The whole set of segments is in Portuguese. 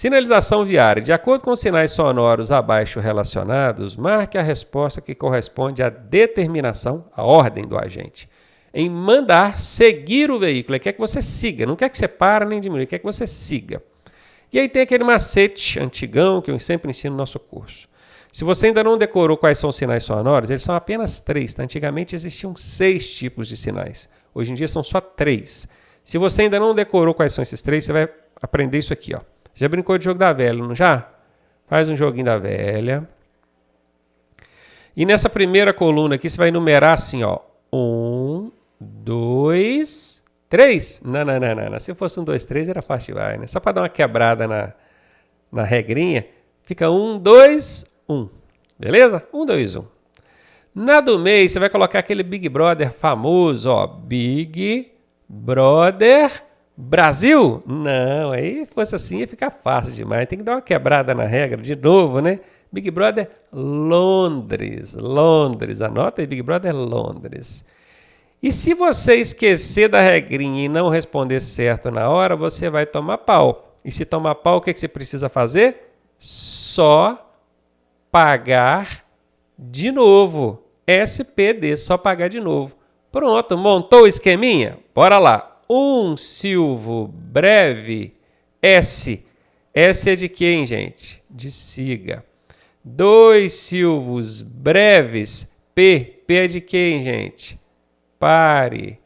Sinalização viária. De acordo com os sinais sonoros abaixo relacionados, marque a resposta que corresponde à determinação, à ordem do agente, em mandar seguir o veículo. Ele quer que você siga, não quer que você pare nem diminua, ele quer que você siga. E aí tem aquele macete antigão que eu sempre ensino no nosso curso. Se você ainda não decorou quais são os sinais sonoros, eles são apenas 3. Tá? Antigamente existiam 6 tipos de sinais. Hoje em dia são só 3. Se você ainda não decorou quais são esses 3, você vai aprender isso aqui, ó. Já brincou de jogo da velha, não já? Faz um joguinho da velha. E nessa primeira coluna aqui, você vai numerar assim, ó. 1, 2, 3. Não. Se fosse 1, 2, 3, era fácil, vai, né? Só para dar uma quebrada na regrinha, fica 1, 2, 1. Beleza? 1, 2, 1. Na do meio, você vai colocar aquele Big Brother famoso, ó. Big Brother Brasil? Não, aí fosse assim ia ficar fácil demais. Tem que dar uma quebrada na regra de novo, né? Big Brother Londres. Anota aí, Big Brother Londres. E se você esquecer da regrinha e não responder certo na hora, você vai tomar pau. E se tomar pau, o que você precisa fazer? Só pagar de novo. SPD, só pagar de novo. Pronto, montou o esqueminha? Bora lá. Um silvo breve, S. S é de quem, gente? De siga. 2 silvos breves, P. P é de quem, gente? Pare.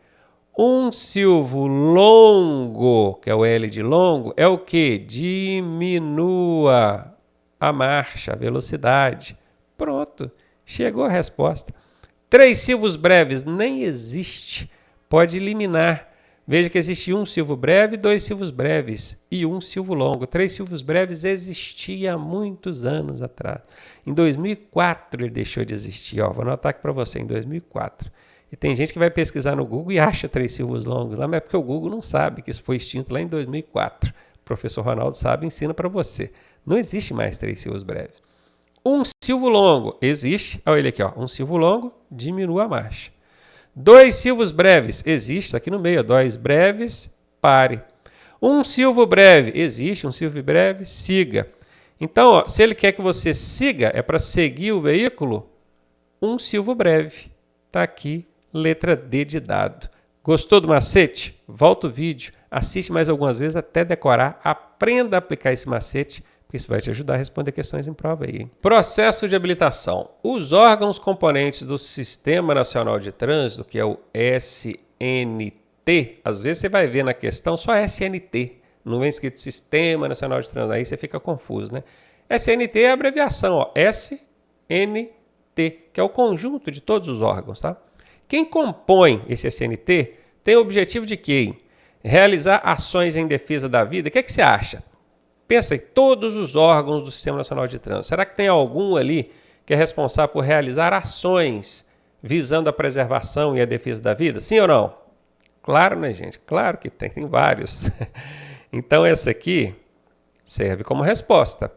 Um silvo longo, que é o L de longo, é o quê? Diminua a marcha, a velocidade. Pronto, chegou a resposta. 3 silvos breves, nem existe. Pode eliminar. Veja que existe um silvo breve, 2 silvos breves e um silvo longo. 3 silvos breves existia há muitos anos atrás. Em 2004 ele deixou de existir. Ó, vou anotar aqui para você, em 2004. E tem gente que vai pesquisar no Google e acha 3 silvos longos lá, mas é porque o Google não sabe que isso foi extinto lá em 2004. O professor Ronaldo sabe e ensina para você. Não existe mais 3 silvos breves. Um silvo longo existe. Olha ele aqui, ó. Um silvo longo diminua a marcha. 2 silvos breves, existe, aqui no meio, 2 breves, pare. Um silvo breve, existe, um silvo breve, siga. Então, ó, se ele quer que você siga, é para seguir o veículo, um silvo breve. Está aqui, letra D de dado. Gostou do macete? Volta o vídeo, assiste mais algumas vezes até decorar, aprenda a aplicar esse macete, porque isso vai te ajudar a responder questões em prova aí. Hein? Processo de habilitação. Os órgãos componentes do Sistema Nacional de Trânsito, que é o SNT, às vezes você vai ver na questão só SNT, não vem escrito Sistema Nacional de Trânsito, aí você fica confuso, né? SNT é a abreviação, ó, SNT, que é o conjunto de todos os órgãos, tá? Quem compõe esse SNT tem o objetivo de quê? Realizar ações em defesa da vida. O que é que você acha? Pensa em todos os órgãos do Sistema Nacional de Trânsito. Será que tem algum ali que é responsável por realizar ações visando a preservação e a defesa da vida? Sim ou não? Claro, né, gente? Claro que tem vários. Então, essa aqui serve como resposta.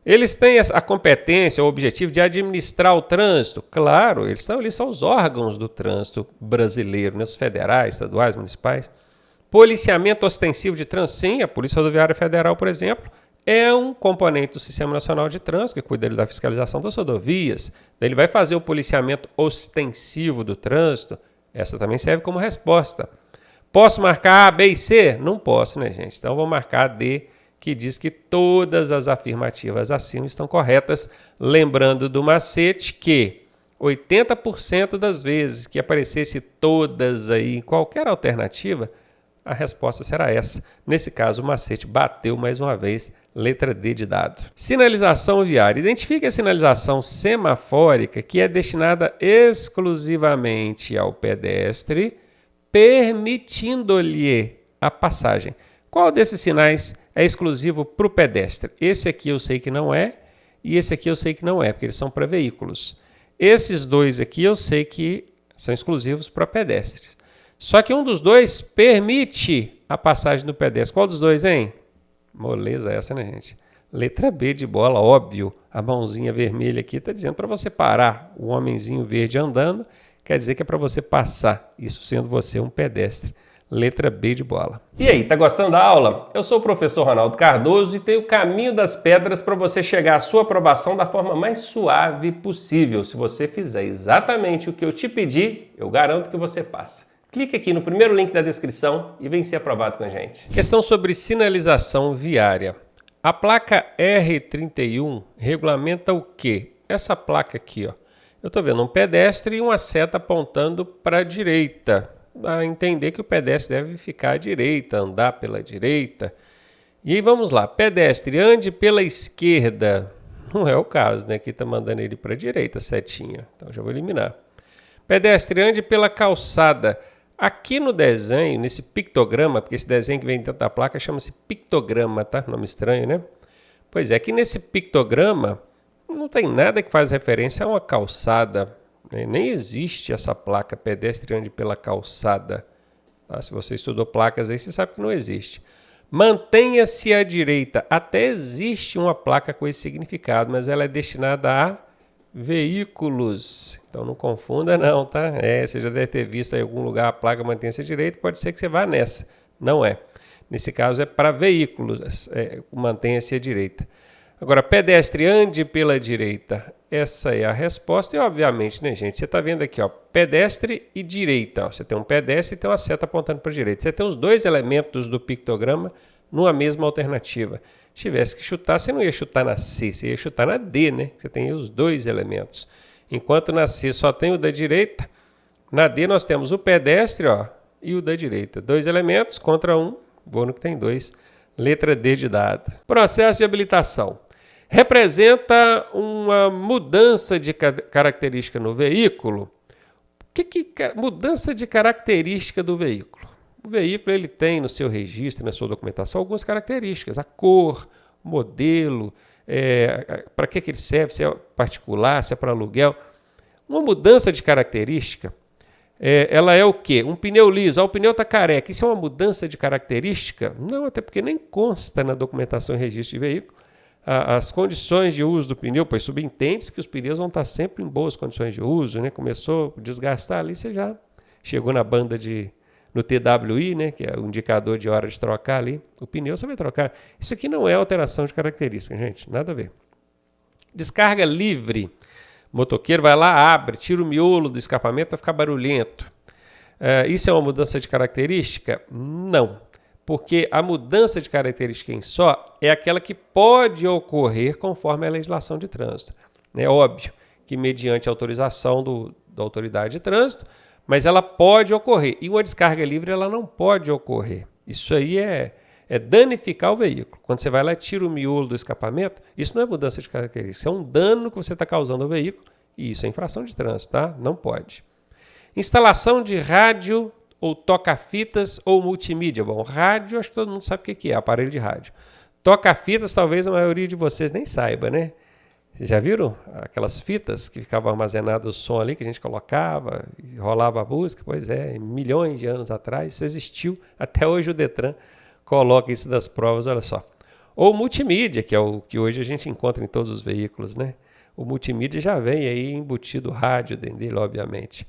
Eles têm a competência, o objetivo de administrar o trânsito? Claro, eles são os órgãos do trânsito brasileiro, né? Os federais, estaduais, municipais. Policiamento ostensivo de trânsito, sim, a Polícia Rodoviária Federal, por exemplo, é um componente do Sistema Nacional de Trânsito, que cuida da fiscalização das rodovias. Ele vai fazer o policiamento ostensivo do trânsito. Essa também serve como resposta. Posso marcar A, B e C? Não posso, né, gente? Então, vou marcar D, que diz que todas as afirmativas acima estão corretas. Lembrando do macete que 80% das vezes que aparecesse todas aí em qualquer alternativa, a resposta será essa. Nesse caso, o macete bateu mais uma vez, letra D de dado. Sinalização viária. Identifique a sinalização semafórica que é destinada exclusivamente ao pedestre, permitindo-lhe a passagem. Qual desses sinais é exclusivo para o pedestre? Esse aqui eu sei que não é, e esse aqui eu sei que não é, porque eles são para veículos. Esses dois aqui eu sei que são exclusivos para pedestres. Só que um dos dois permite a passagem do pedestre. Qual dos dois, hein? Moleza essa, né, gente? Letra B de bola, óbvio. A mãozinha vermelha aqui está dizendo para você parar. O homenzinho verde andando quer dizer que é para você passar. Isso sendo você um pedestre. letra B de bola. E aí, tá gostando da aula? Eu sou o professor Ronaldo Cardoso e tenho o caminho das pedras para você chegar à sua aprovação da forma mais suave possível. Se você fizer exatamente o que eu te pedi, eu garanto que você passa. Clique aqui no primeiro link da descrição e vem ser aprovado com a gente. Questão sobre sinalização viária. A placa R31 regulamenta o quê? Essa placa aqui, ó. Eu estou vendo um pedestre e uma seta apontando para a direita. A entender que o pedestre deve ficar à direita, andar pela direita. E aí vamos lá, pedestre, ande pela esquerda. Não é o caso, né? Aqui está mandando ele para a direita, setinha. Então já vou eliminar. Pedestre, ande pela calçada. Aqui no desenho, nesse pictograma, porque esse desenho que vem dentro da placa chama-se pictograma, tá? Nome estranho, né? Pois é, aqui nesse pictograma não tem nada que faz referência a uma calçada. Nem existe essa placa pedestre ande pela calçada. Tá? Se você estudou placas aí, você sabe que não existe. Mantenha-se à direita. Até existe uma placa com esse significado, mas ela é destinada a veículos. Então não confunda não, tá? Você já deve ter visto em algum lugar a placa mantenha-se à direita, pode ser que você vá nessa. Não é. Nesse caso é para veículos, mantenha-se à direita. Agora, pedestre ande pela direita. Essa é a resposta e, obviamente, né, gente? Você está vendo aqui, ó, pedestre e direita. Ó. Você tem um pedestre e tem uma seta apontando para a direita. Você tem os dois elementos do pictograma numa mesma alternativa. Se tivesse que chutar, você não ia chutar na C, você ia chutar na D, né? Você tem os dois elementos. Enquanto na C só tem o da direita, na D nós temos o pedestre, ó, e o da direita. Dois elementos contra um, vou no que tem dois. Letra D de dado. Processo de habilitação. Representa uma mudança de característica no veículo. Mudança de característica do veículo? O veículo ele tem no seu registro, na sua documentação, algumas características. A cor, o modelo, para que ele serve, se é particular, se é para aluguel. Uma mudança de característica, ela é o quê? Um pneu liso. O pneu está careca. Isso é uma mudança de característica? Não, até porque nem consta na documentação e registro de veículo as condições de uso do pneu, pois subentende-se que os pneus vão estar sempre em boas condições de uso, né? Começou a desgastar ali, você já chegou na banda no TWI, né? Que é o indicador de hora de trocar ali, o pneu você vai trocar. Isso aqui não é alteração de característica, gente, nada a ver. Descarga livre. O motoqueiro vai lá, abre, tira o miolo do escapamento para ficar barulhento. Isso é uma mudança de característica? Não. Porque a mudança de característica em só é aquela que pode ocorrer conforme a legislação de trânsito. É óbvio que mediante autorização da autoridade de trânsito, mas ela pode ocorrer. E uma descarga livre ela não pode ocorrer. Isso aí é danificar o veículo. Quando você vai lá e tira o miolo do escapamento, isso não é mudança de característica, é um dano que você está causando ao veículo e isso é infração de trânsito, tá? Não pode. Instalação de rádio ou toca-fitas ou multimídia. Bom, rádio, acho que todo mundo sabe o que é, aparelho de rádio. Toca-fitas, talvez a maioria de vocês nem saiba, né? Vocês já viram aquelas fitas que ficavam armazenadas o som ali, que a gente colocava e rolava a música? Pois é, milhões de anos atrás, isso existiu. Até hoje o Detran coloca isso das provas, olha só. Ou multimídia, que é o que hoje a gente encontra em todos os veículos, né? O multimídia já vem aí embutido rádio dentro dele, obviamente.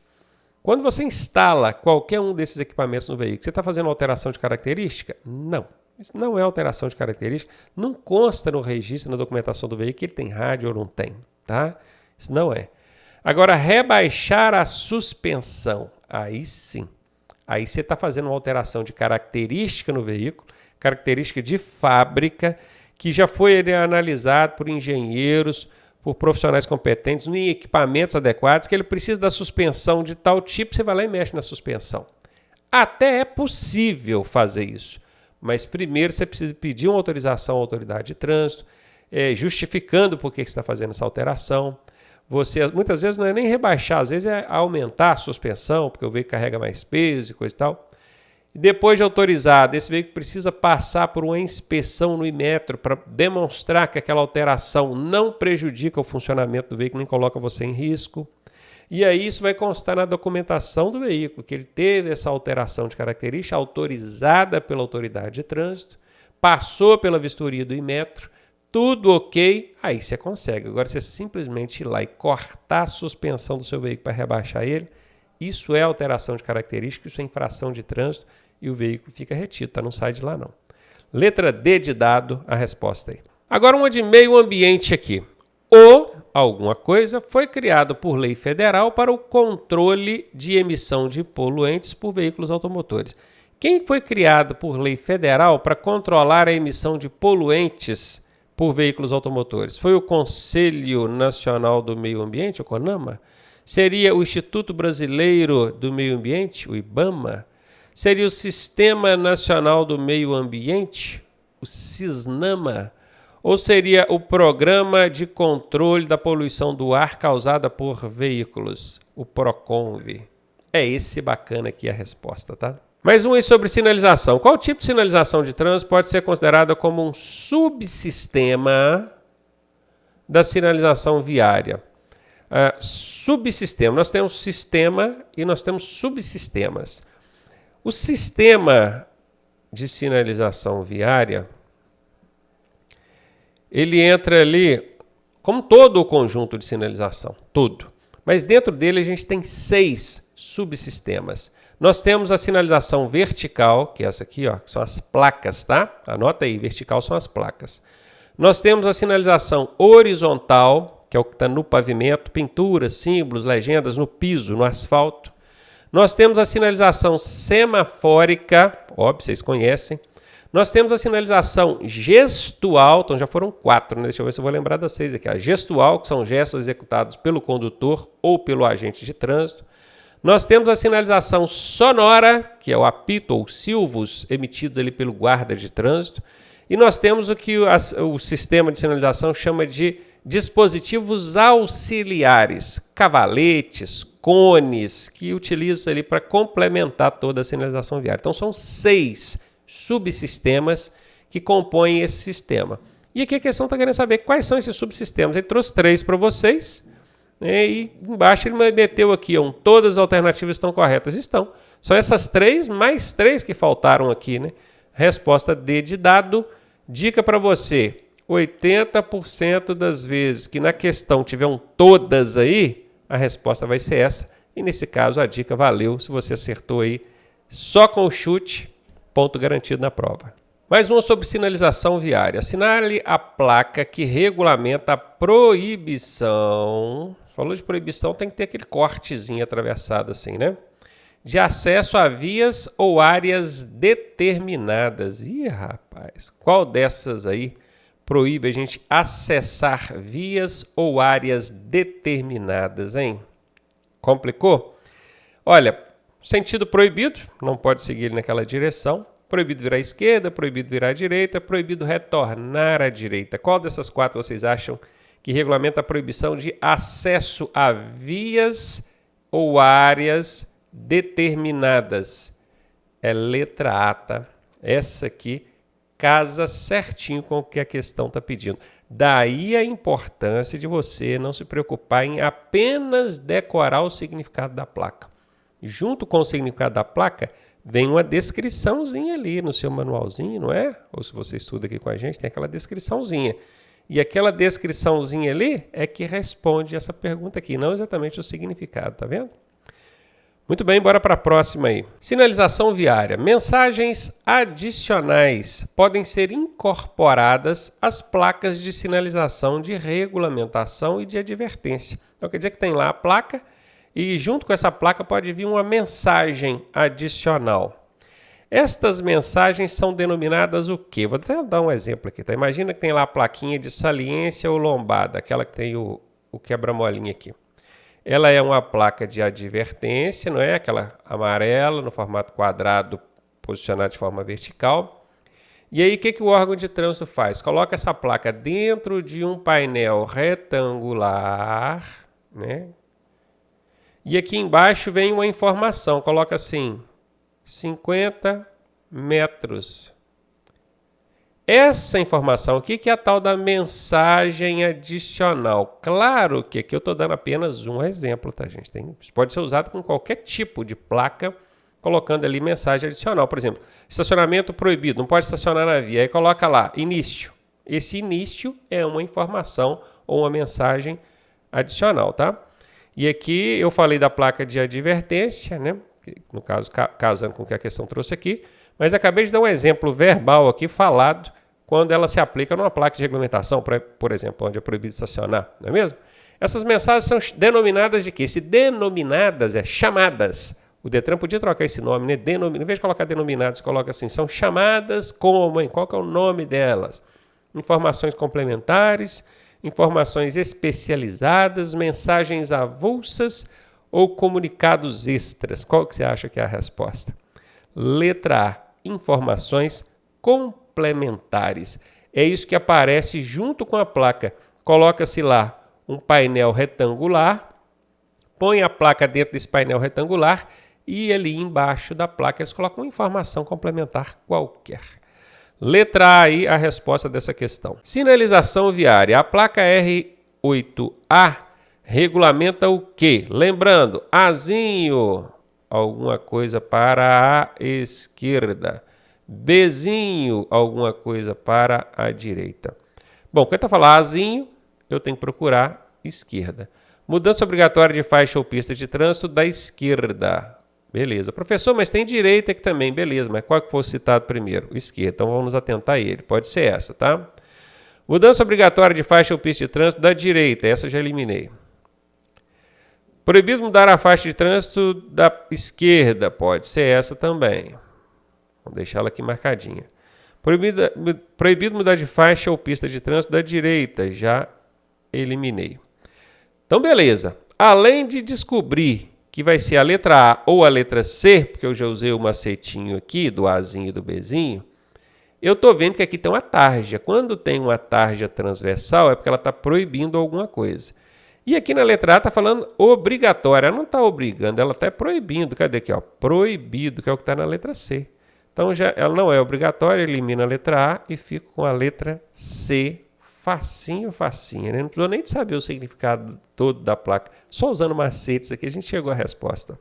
Quando você instala qualquer um desses equipamentos no veículo, você está fazendo alteração de característica? Não. Isso não é alteração de característica. Não consta no registro, na documentação do veículo, que ele tem rádio ou não tem. Tá? Isso não é. Agora, rebaixar a suspensão. Aí sim. Aí você está fazendo uma alteração de característica no veículo, característica de fábrica, que já foi analisado por engenheiros, por profissionais competentes, em equipamentos adequados, que ele precisa da suspensão de tal tipo, você vai lá e mexe na suspensão. Até é possível fazer isso, mas primeiro você precisa pedir uma autorização à autoridade de trânsito, justificando por que você está fazendo essa alteração. Você, muitas vezes, não é nem rebaixar, às vezes é aumentar a suspensão, porque o veículo carrega mais peso e coisa e tal. E depois de autorizado, esse veículo precisa passar por uma inspeção no Inmetro para demonstrar que aquela alteração não prejudica o funcionamento do veículo, nem coloca você em risco. E aí isso vai constar na documentação do veículo, que ele teve essa alteração de característica autorizada pela autoridade de trânsito, passou pela vistoria do Inmetro, tudo ok, aí você consegue. Agora, você simplesmente ir lá e cortar a suspensão do seu veículo para rebaixar ele, isso é alteração de característica, isso é infração de trânsito e o veículo fica retido, tá? Não sai de lá não. Letra D de dado, a resposta aí. Agora uma de meio ambiente aqui. Ou alguma coisa foi criado por lei federal para o controle de emissão de poluentes por veículos automotores. Quem foi criado por lei federal para controlar a emissão de poluentes por veículos automotores? Foi o Conselho Nacional do Meio Ambiente, o CONAMA? Seria o Instituto Brasileiro do Meio Ambiente, o IBAMA? Seria o Sistema Nacional do Meio Ambiente, o SISNAMA? Ou seria o Programa de Controle da Poluição do Ar causada por veículos, o PROCONV? É esse bacana aqui a resposta, tá? Mais um aí sobre sinalização. Qual tipo de sinalização de trânsito pode ser considerada como um subsistema da sinalização viária? Subsistema. Nós temos sistema e nós temos subsistemas. O sistema de sinalização viária, ele entra ali como todo o conjunto de sinalização, tudo. Mas dentro dele a gente tem 6 subsistemas. Nós temos a sinalização vertical, que é essa aqui, ó, que são as placas, tá? Anota aí, vertical são as placas. Nós temos a sinalização horizontal, que é o que está no pavimento, pinturas, símbolos, legendas no piso, no asfalto. Nós temos a sinalização semafórica, óbvio, vocês conhecem. Nós temos a sinalização gestual, então já foram 4, né? Deixa eu ver se eu vou lembrar das 6 aqui. A gestual, que são gestos executados pelo condutor ou pelo agente de trânsito. Nós temos a sinalização sonora, que é o apito ou silvos emitidos ali pelo guarda de trânsito. E nós temos o que o sistema de sinalização chama de dispositivos auxiliares, cavaletes, cones, que utilizam ali para complementar toda a sinalização viária. Então são 6 subsistemas que compõem esse sistema. E aqui a questão está querendo saber quais são esses subsistemas. Ele trouxe 3 para vocês, né, e embaixo ele meteu aqui, todas as alternativas estão corretas. Estão. São essas 3, mais 3 que faltaram aqui, né? Resposta D de dado. Dica para você, 80% das vezes que na questão tiver todas aí, a resposta vai ser essa. E nesse caso a dica valeu, se você acertou aí só com o chute, ponto garantido na prova. Mais uma sobre sinalização viária. Assinale a placa que regulamenta a proibição. Falou de proibição, tem que ter aquele cortezinho atravessado assim, né? De acesso a vias ou áreas determinadas. Ih, rapaz, qual dessas aí proíbe a gente acessar vias ou áreas determinadas, hein? Complicou? Olha, sentido proibido, não pode seguir naquela direção. Proibido virar à esquerda, proibido virar à direita, proibido retornar à direita. Qual dessas 4 vocês acham que regulamenta a proibição de acesso a vias ou áreas determinadas? É letra A, tá? Essa aqui casa certinho com o que a questão está pedindo. Daí a importância de você não se preocupar em apenas decorar o significado da placa. Junto com o significado da placa, vem uma descriçãozinha ali no seu manualzinho, não é? Ou se você estuda aqui com a gente, tem aquela descriçãozinha. E aquela descriçãozinha ali é que responde essa pergunta aqui, não exatamente o significado, tá vendo? Muito bem, bora para a próxima aí. Sinalização viária. Mensagens adicionais podem ser incorporadas às placas de sinalização de regulamentação e de advertência. Então quer dizer que tem lá a placa e junto com essa placa pode vir uma mensagem adicional. Estas mensagens são denominadas o quê? Vou até dar um exemplo aqui, tá? Imagina que tem lá a plaquinha de saliência ou lombada, aquela que tem o quebra-molinha aqui. Ela é uma placa de advertência, não é? Aquela amarela, no formato quadrado, posicionada de forma vertical. E aí, o que o órgão de trânsito faz? Coloca essa placa dentro de um painel retangular, né? E aqui embaixo vem uma informação, coloca assim, 50 metros. Essa informação, o que é a tal da mensagem adicional? Claro que aqui eu estou dando apenas um exemplo, tá, gente? Isso pode ser usado com qualquer tipo de placa, colocando ali mensagem adicional. Por exemplo, estacionamento proibido, não pode estacionar na via. Aí coloca lá, início. Esse início é uma informação ou uma mensagem adicional, tá? E aqui eu falei da placa de advertência, né? no caso, casando com o que a questão trouxe aqui, mas acabei de dar um exemplo verbal aqui, falado, quando ela se aplica numa placa de regulamentação, por exemplo, onde é proibido estacionar, não é mesmo? Essas mensagens são denominadas de quê? Se denominadas é chamadas. O Detran podia trocar esse nome, né? Em vez de colocar denominadas, coloca assim, são chamadas como, hein? Qual que é o nome delas? Informações complementares, informações especializadas, mensagens avulsas ou comunicados extras. Qual que você acha que é a resposta? Letra A, informações complementares. É isso que aparece junto com a placa. Coloca-se lá um painel retangular, põe a placa dentro desse painel retangular e ali embaixo da placa eles colocam uma informação complementar qualquer. Letra A aí, a resposta dessa questão. Sinalização viária. A placa R8A regulamenta o quê? Lembrando, Azinho, alguma coisa para a esquerda. Bzinho, alguma coisa para a direita. Bom, quando está falando Azinho, eu tenho que procurar esquerda. Mudança obrigatória de faixa ou pista de trânsito da esquerda. Beleza. Professor, mas tem direita aqui também. Beleza, mas qual que foi citado primeiro? Esquerda. Então vamos nos atentar a ele. Pode ser essa, tá? Mudança obrigatória de faixa ou pista de trânsito da direita. Essa eu já eliminei. Proibido mudar a faixa de trânsito da esquerda. Pode ser essa também. Vamos deixar ela aqui marcadinha. Proibido mudar de faixa ou pista de trânsito da direita. Já eliminei. Então, beleza. Além de descobrir que vai ser a letra A ou a letra C, porque eu já usei o macetinho aqui do Azinho e do Bzinho, eu estou vendo que aqui tem uma tarja. Quando tem uma tarja transversal é porque ela está proibindo alguma coisa. E aqui na letra A está falando obrigatória. Ela não está obrigando, ela está proibindo. Cadê aqui? Ó? Proibido, que é o que está na letra C. Então, ela não é obrigatória, elimina a letra A e fica com a letra C. Facinho, facinho, né? Não precisou nem de saber o significado todo da placa. Só usando macetes aqui a gente chegou à resposta.